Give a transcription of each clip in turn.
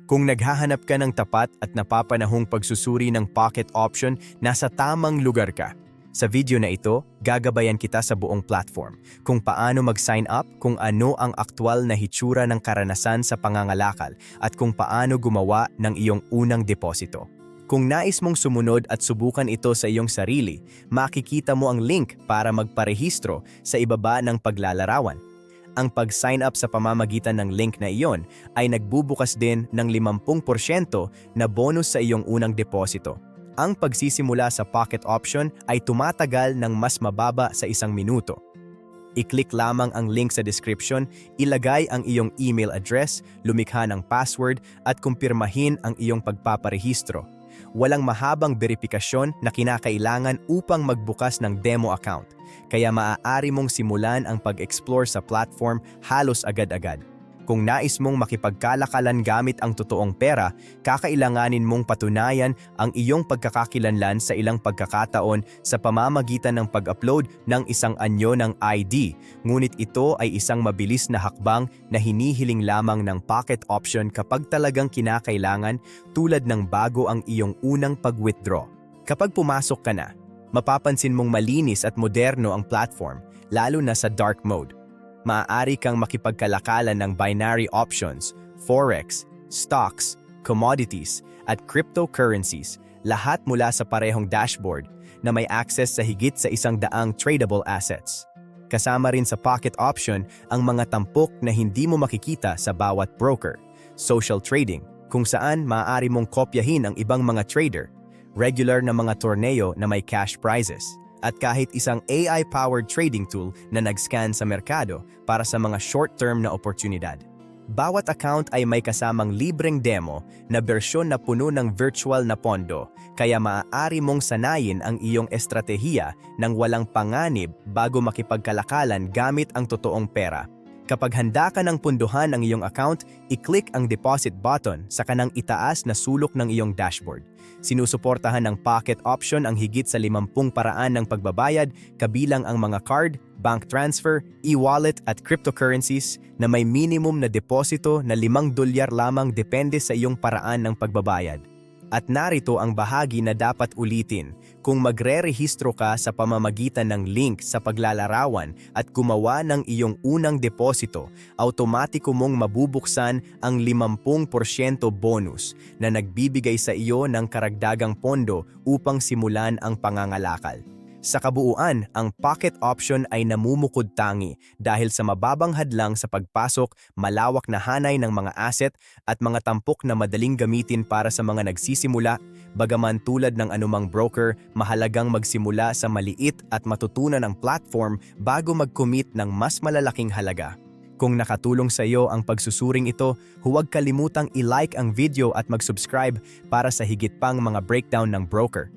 Kung naghahanap ka ng tapat at napapanahong pagsusuri ng pocket option, nasa tamang lugar ka. Sa video na ito, gagabayan kita sa buong platform, kung paano mag-sign up, kung ano ang aktwal na hitsura ng karanasan sa pangangalakal, at kung paano gumawa ng iyong unang deposito. Kung nais mong sumunod at subukan ito sa iyong sarili, makikita mo ang link para magparehistro sa ibaba ng paglalarawan. Ang pag-sign up sa pamamagitan ng link na iyon ay nagbubukas din ng 50% na bonus sa iyong unang deposito. Ang pagsisimula sa pocket option ay tumatagal ng mas mababa sa 1 minuto. I-click lamang ang link sa description, ilagay ang iyong email address, lumikha ng password at kumpirmahin ang iyong pagpaparehistro. Walang mahabang verifikasyon na kinakailangan upang magbukas ng demo account, kaya maaari mong simulan ang pag-explore sa platform halos agad-agad. Kung nais mong makipagkalakalan gamit ang totoong pera, kakailanganin mong patunayan ang iyong pagkakakilanlan sa ilang pagkakataon sa pamamagitan ng pag-upload ng isang anyo ng ID, ngunit ito ay isang mabilis na hakbang na hinihiling lamang ng pocket option kapag talagang kinakailangan, tulad ng bago ang iyong unang pag-withdraw. Kapag pumasok ka na, mapapansin mong malinis at moderno ang platform, lalo na sa dark mode. Maaari kang makipagkalakalan ng binary options, forex, stocks, commodities, at cryptocurrencies, lahat mula sa parehong dashboard na may access sa higit sa 100 tradable assets. Kasama rin sa pocket option ang mga tampok na hindi mo makikita sa bawat broker, social trading, kung saan maaari mong kopyahin ang ibang mga trader, regular na mga torneo na may cash prizes, at kahit isang AI-powered trading tool na nag-scan sa merkado para sa mga short-term na oportunidad. Bawat account ay may kasamang libreng demo na bersyon na puno ng virtual na pondo, kaya maaari mong sanayin ang iyong estratehiya ng walang panganib bago makipagkalakalan gamit ang totoong pera. Kapag handa ka ng punduhan ang iyong account, i-click ang deposit button sa kanang itaas na sulok ng iyong dashboard. Sinusuportahan ng pocket option ang higit sa 50 paraan ng pagbabayad, kabilang ang mga card, bank transfer, e-wallet at cryptocurrencies na may minimum na deposito na $5 lamang depende sa iyong paraan ng pagbabayad. At narito ang bahagi na dapat ulitin: kung magre-rehistro ka sa pamamagitan ng link sa paglalarawan at gumawa ng iyong unang deposito, automatiko mong mabubuksan ang 50% bonus na nagbibigay sa iyo ng karagdagang pondo upang simulan ang pangangalakal. Sa kabuuan, ang pocket option ay namumukod-tangi dahil sa mababang hadlang sa pagpasok, malawak na hanay ng mga asset at mga tampok na madaling gamitin para sa mga nagsisimula. Bagaman tulad ng anumang broker, mahalagang magsimula sa maliit at matutunan ang platform bago mag-commit ng mas malalaking halaga. Kung nakatulong sa iyo ang pagsusuring ito, huwag kalimutang i-like ang video at mag-subscribe para sa higit pang mga breakdown ng broker.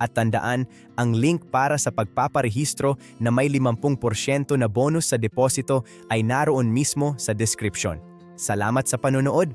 At tandaan, ang link para sa pagpaparehistro na may 50% na bonus sa deposito ay naroon mismo sa description. Salamat sa panonood!